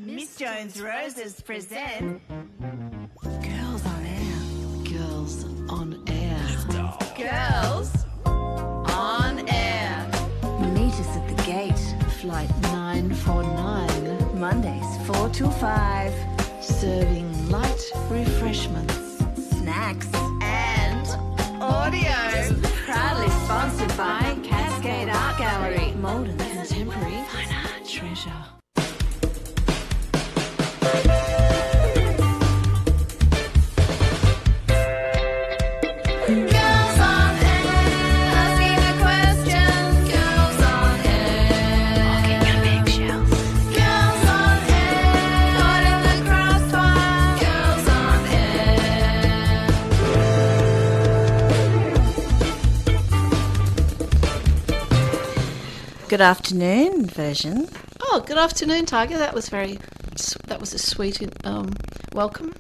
Miss Jones Roses present Girls on Air. Girls on Air. Girls on Air. Meet us at the gate, flight 949. Mondays 4 to 5. Serving light refreshments. Snacks and audio. Proudly sponsored by Cascade Art Gallery. Modern contemporary fine art treasure. Girls on Air. Asking the questions. Girls on Air. Walking your eggshells. Girls on Air. Caught in the crossfire. Girls on Air. Good afternoon, version. Oh, good afternoon, Tigah. That was a sweet welcome.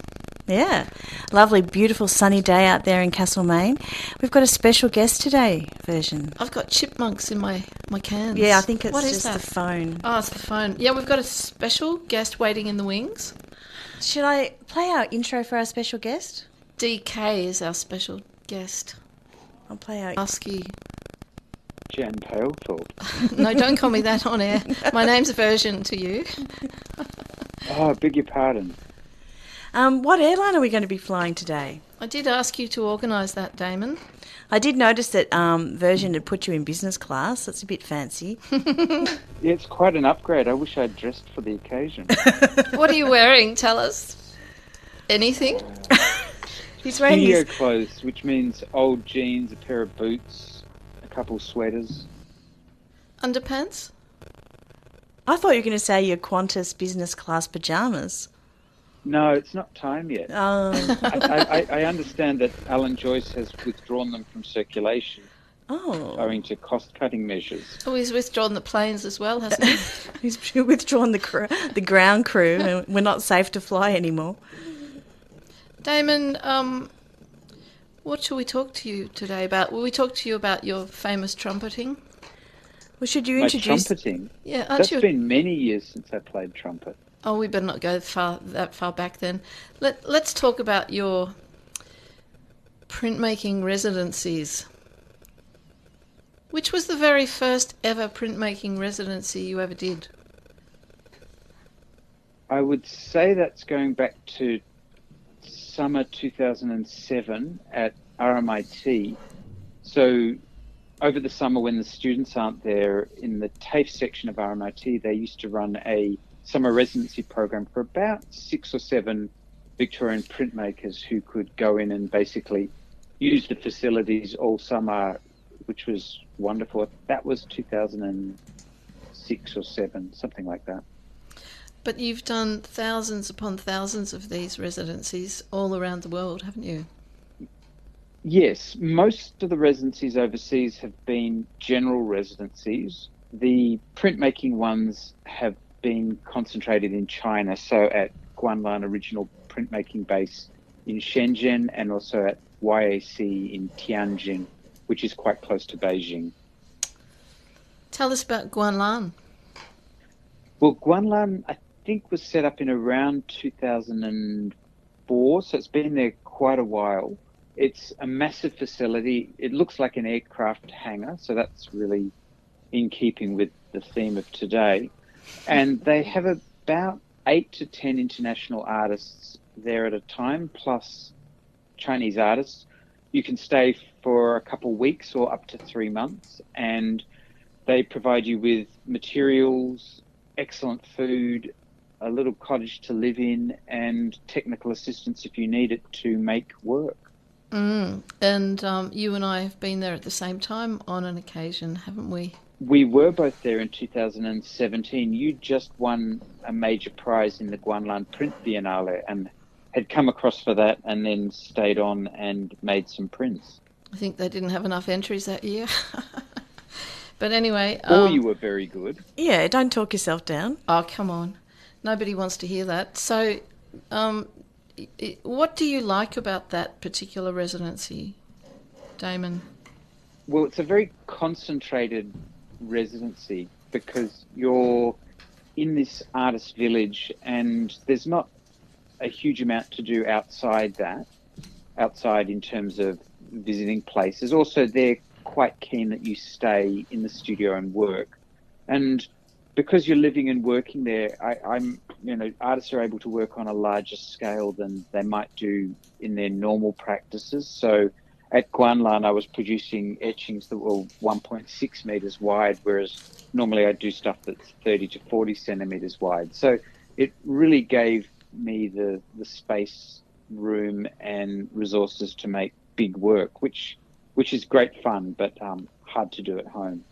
Yeah, lovely, beautiful, sunny day out there in Castlemaine. We've got a special guest today, version. I've got chipmunks in my cans. Yeah, I think it's What is just that? the phone. Oh, it's the phone. Yeah, we've got a special guest waiting in the wings. Should I play our intro for our special guest? DK is our special guest. I'll play our... Ask you. Jan Palethorpe. No, don't call me that on air. My name's Version to you. Oh, I beg your pardon. What airline are we going to be flying today? I did ask you to organise that, Damon. I did notice that version had put you in business class. That's a bit fancy. Yeah, it's quite an upgrade. I wish I'd dressed for the occasion. What are you wearing? Tell us. Anything? He's wearing Studio his... clothes, which means old jeans, a pair of boots, a couple sweaters. Underpants? I thought you were going to say your Qantas business class pyjamas. No, it's not time yet. Oh, I understand that Alan Joyce has withdrawn them from circulation oh. owing to cost-cutting measures. Oh, he's withdrawn the planes as well, hasn't he? He's withdrawn the ground crew and we're not safe to fly anymore. Damon, what shall we talk to you today about? Will we talk to you about your famous trumpeting? Well, should you My introduce... trumpeting? Yeah, aren't That's you? been many years since I played trumpet. Oh, we better not go that far back then. Let's talk about your printmaking residencies. Which was the very first ever printmaking residency you ever did? I would say that's going back to summer 2007 at RMIT. So over the summer when the students aren't there, in the TAFE section of RMIT, they used to run a summer residency program for about 6 or 7 Victorian printmakers who could go in and basically use the facilities all summer, which was wonderful. That was 2006 or 7, something like that. But you've done thousands upon thousands of these residencies all around the world, haven't you? Yes, most of the residencies overseas have been general residencies. The printmaking ones have been concentrated in China, so at Guanlan Original Printmaking Base in Shenzhen and also at YAC in Tianjin, which is quite close to Beijing. Tell us about Guanlan. Well, Guanlan, I think, was set up in around 2004, so it's been there quite a while. It's a massive facility. It looks like an aircraft hangar, so that's really in keeping with the theme of today. And they have about 8 to 10 international artists there at a time, plus Chinese artists. You can stay for a couple of weeks or up to 3 months, and they provide you with materials, excellent food, a little cottage to live in, and technical assistance if you need it to make work. And you and I have been there at the same time on an occasion, haven't we? We were both there in 2017. You just won a major prize in the Guanlan Print Biennale and had come across for that and then stayed on and made some prints. I think they didn't have enough entries that year. But anyway... Or you were very good. Yeah, don't talk yourself down. Oh, come on. Nobody wants to hear that. So, what do you like about that particular residency, Damon? Well, it's a very concentrated residency because you're in this artist village, and there's not a huge amount to do outside in terms of visiting places. Also, they're quite keen that you stay in the studio and work. And because you're living and working there, artists are able to work on a larger scale than they might do in their normal practices. So at Guanlan, I was producing etchings that were 1.6 meters wide, whereas normally I do stuff that's 30 to 40 centimeters wide. So it really gave me the space, room, and resources to make big work, which is great fun, but hard to do at home.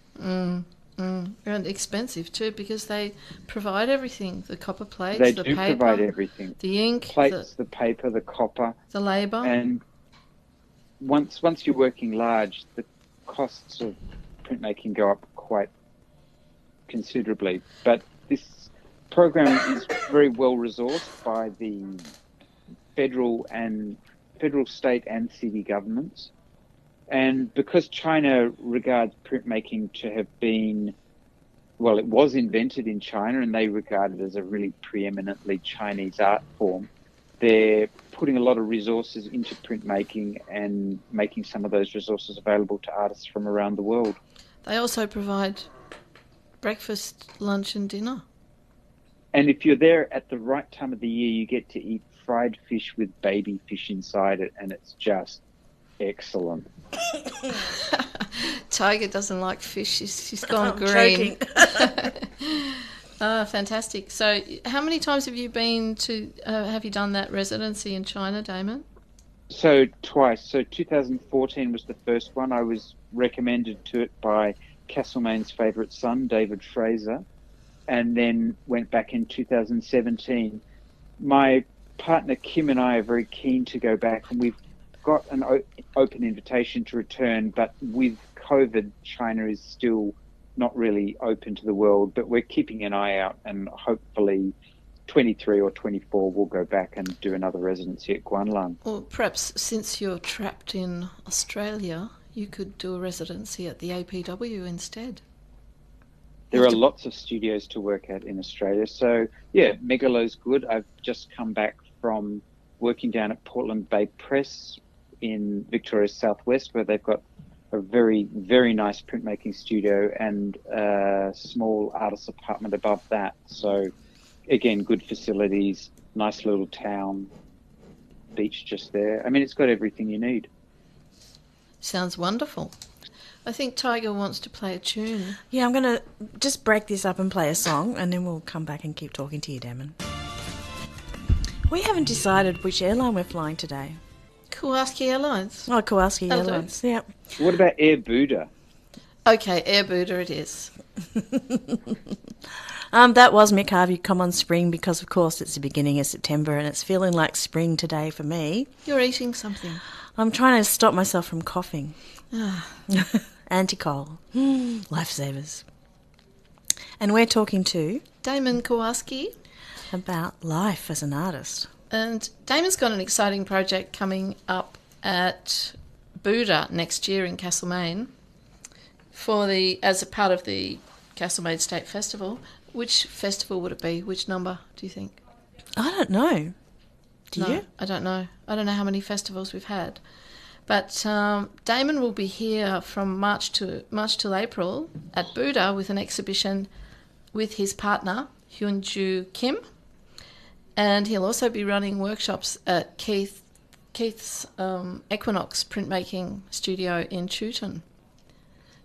And expensive too, because they provide everything: the copper plates, They the do paper, provide everything. the ink, Plates, the paper, the copper. the labour. And once you're working large, the costs of printmaking go up quite considerably. But this program is very well resourced by the federal, state and city governments. And because China regards printmaking to have been, well, it was invented in China and they regard it as a really preeminently Chinese art form, they're putting a lot of resources into printmaking and making some of those resources available to artists from around the world. They also provide breakfast, lunch and dinner. And if you're there at the right time of the year, you get to eat fried fish with baby fish inside it, and it's just excellent. Tigah doesn't like fish. She's gone I'm green. joking. Fantastic. So how many times have you been to, have you done that residency in China, Damon? So twice. So 2014 was the first one. I was recommended to it by Castlemaine's favourite son, David Fraser, and then went back in 2017. My partner Kim and I are very keen to go back, and we've got an open invitation to return, but with COVID, China is still not really open to the world, but we're keeping an eye out, and hopefully 23 or 24 we'll go back and do another residency at Guanlan. Or perhaps since you're trapped in Australia, you could do a residency at the APW instead. There are lots of studios to work at in Australia. So, yeah, Megalo's good. I've just come back from working down at Portland Bay Press in Victoria's Southwest, where they've got a very, very nice printmaking studio and a small artist apartment above that. So, again, good facilities, nice little town, beach just there. I mean, it's got everything you need. Sounds wonderful. I think Tigah wants to play a tune. Yeah, I'm going to just break this up and play a song, and then we'll come back and keep talking to you, Damon. We haven't decided which airline we're flying today. Kowalski Airlines. Oh, Kowalski That'll do. Airlines. Yeah. What about Air Buda? Okay, Air Buda it is. That was Mick Harvey, Come On Spring, because of course it's the beginning of September and it's feeling like spring today for me. You're eating something. I'm trying to stop myself from coughing. Anticol. Lifesavers. And we're talking to Damon Kowalski. about life as an artist. And Damon's got an exciting project coming up at Buda next year in Castlemaine as a part of the Castlemaine State Festival. Which festival would it be? Which number, do you think? I don't know. Do you? I don't know. I don't know how many festivals we've had. But Damon will be here from March till April at Buda with an exhibition with his partner, Hyunju Kim. And he'll also be running workshops at Keith's Equinox printmaking studio in Chewton.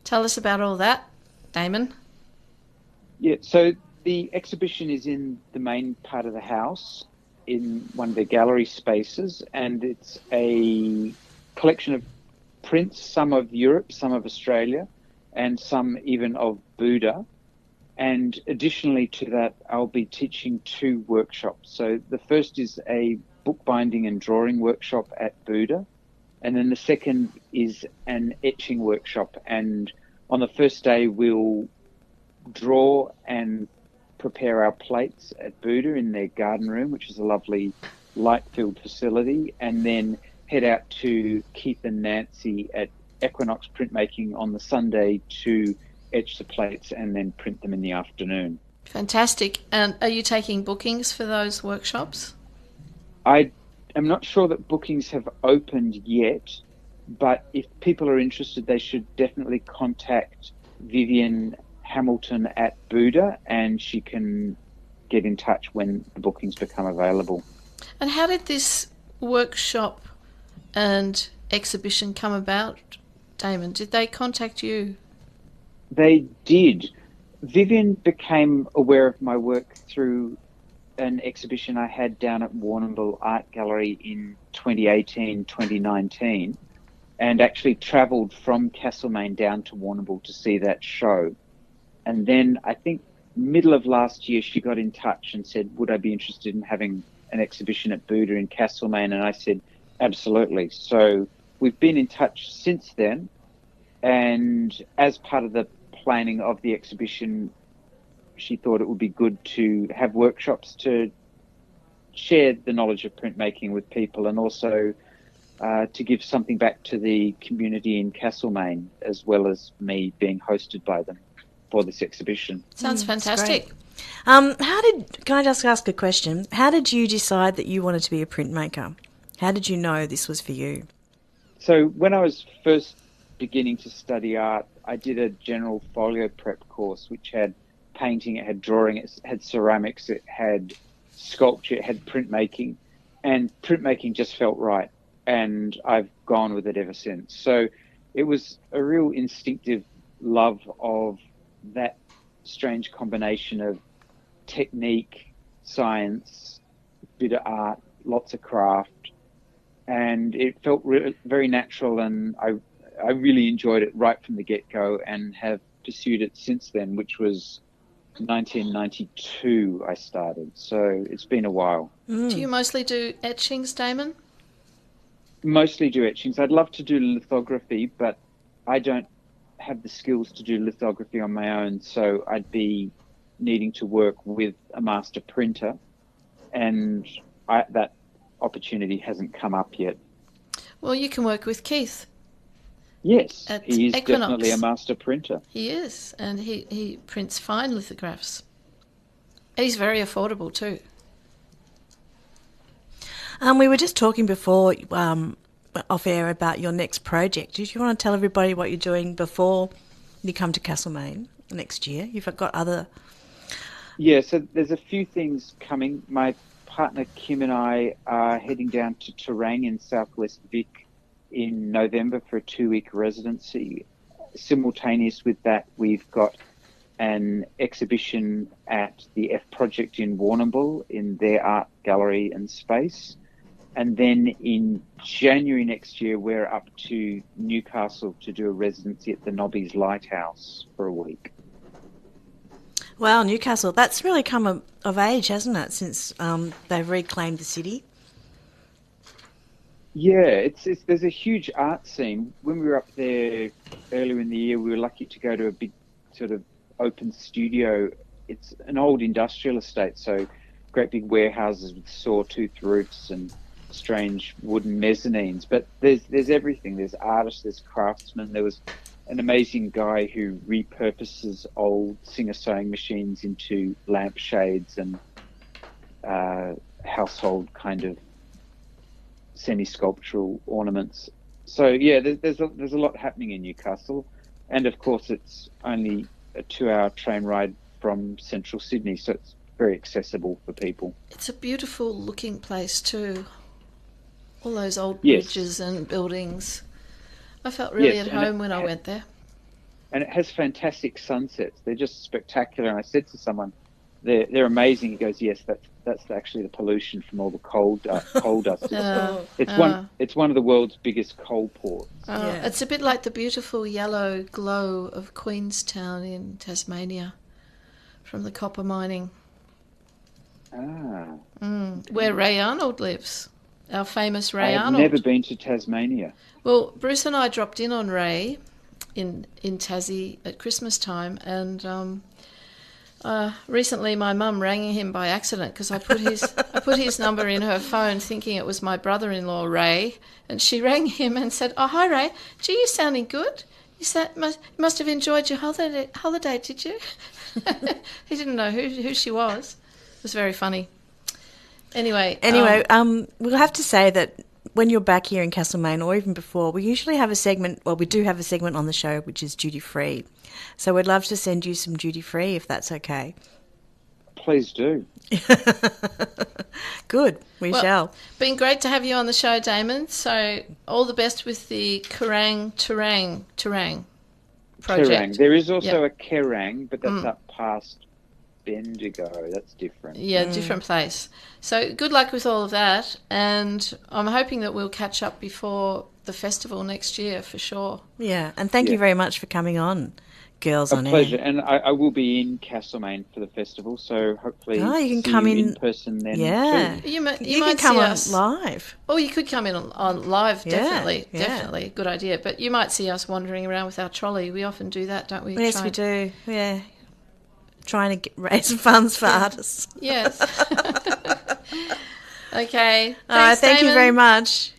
Tell us about all that, Damon. Yeah, so the exhibition is in the main part of the house in one of the gallery spaces, and it's a collection of prints, some of Europe, some of Australia, and some even of Buda. And additionally to that, I'll be teaching 2 workshops. So the first is a bookbinding and drawing workshop at Buda, and then the second is an etching workshop. And on the first day, we'll draw and prepare our plates at Buda in their garden room, which is a lovely light-filled facility, and then head out to Keith and Nancy at Equinox Printmaking on the Sunday to etch the plates and then print them in the afternoon. Fantastic. And are you taking bookings for those workshops? I am not sure that bookings have opened yet, but if people are interested, they should definitely contact Vivian Hamilton at Buda, and she can get in touch when the bookings become available. And how did this workshop and exhibition come about, Damon? Did they contact you? They did. Vivian became aware of my work through an exhibition I had down at Warrnambool Art Gallery in 2018, 2019, and actually travelled from Castlemaine down to Warrnambool to see that show. And then I think middle of last year, she got in touch and said, would I be interested in having an exhibition at Buda in Castlemaine? And I said, absolutely. So we've been in touch since then. And as part of the planning of the exhibition, she thought it would be good to have workshops to share the knowledge of printmaking with people, and also to give something back to the community in Castlemaine, as well as me being hosted by them for this exhibition. Sounds fantastic. Can I just ask a question? How did you decide that you wanted to be a printmaker? How did you know this was for you? So when I was first beginning to study art, I did a general folio prep course, which had painting, it had drawing, it had ceramics, it had sculpture, it had printmaking, and printmaking just felt right. And I've gone with it ever since. So it was a real instinctive love of that strange combination of technique, science, bit of art, lots of craft, and it felt very natural, and I really enjoyed it right from the get-go and have pursued it since then, which was 1992 I started, so it's been a while. Do you mostly do etchings, Damon? Mostly do etchings. I'd love to do lithography, but I don't have the skills to do lithography on my own, so I'd be needing to work with a master printer, and that opportunity hasn't come up yet. Well, you can work with Keith. Yes, At he is Equinox. definitely a master printer. He is, and he prints fine lithographs. And he's very affordable too. We were just talking before off air about your next project. Do you want to tell everybody what you're doing before you come to Castlemaine next year? You've got other... Yeah, so there's a few things coming. My partner Kim and I are heading down to Terang in southwest Vic in November for a 2-week residency. Simultaneous with that, we've got an exhibition at the F Project in Warrnambool in their art gallery and space. And then in January next year, we're up to Newcastle to do a residency at the Nobby's Lighthouse for a week. Wow, Newcastle, that's really come of age, hasn't it, since they've reclaimed the city? Yeah, there's a huge art scene. When we were up there earlier in the year, we were lucky to go to a big sort of open studio. It's an old industrial estate, so great big warehouses with sawtooth roofs and strange wooden mezzanines. But there's everything. There's artists, there's craftsmen. There was an amazing guy who repurposes old Singer sewing machines into lampshades and household kind of semi-sculptural ornaments. So yeah, there's a lot happening in Newcastle, and of course it's only a 2-hour train ride from central Sydney, so it's very accessible for people. It's a beautiful looking place too. All those old Yes. bridges and buildings. I felt really Yes, at and home when I went there. And it has fantastic sunsets. They're just spectacular. And I said to someone, they're amazing. He goes, yes, that's actually the pollution from all the coal dust. It's one of the world's biggest coal ports. Yeah. It's a bit like the beautiful yellow glow of Queenstown in Tasmania from the copper mining. Ah, Where Ray Arnold lives, our famous Ray I have Arnold. never been to Tasmania. Well, Bruce and I dropped in on Ray in Tassie at Christmas time, and recently my mum rang him by accident because I put his number in her phone thinking it was my brother-in-law Ray, and she rang him and said, "Oh, hi Ray, gee, you're sounding good. You must have enjoyed your holiday, did you?" He didn't know who she was. It was very funny. Anyway, we'll have to say that when you're back here in Castlemaine, or even before, we usually have a segment. Well, we do have a segment on the show which is duty free. So we'd love to send you some duty free if that's okay. Please do. Good, we shall. Been great to have you on the show, Damon. So all the best with the Kerrang Terang project. Kerrang. There is also a Kerrang, but that's up past Bendigo. That's different. Yeah, different place. So good luck with all of that, and I'm hoping that we'll catch up before the festival next year for sure. Yeah, and thank you very much for coming on, Girls on A pleasure. Air. And I will be in Castlemaine for the festival, so hopefully you can see come you in person then Yeah. too. You You can might come see on us live. Oh, you could come in on live, Yeah, definitely, yeah. definitely. Good idea. But you might see us wandering around with our trolley. We often do that, don't we? Yes, we do. Yeah. Trying to raise funds for artists. Yes. Okay. All right, Thanks, thank you Damon. very much.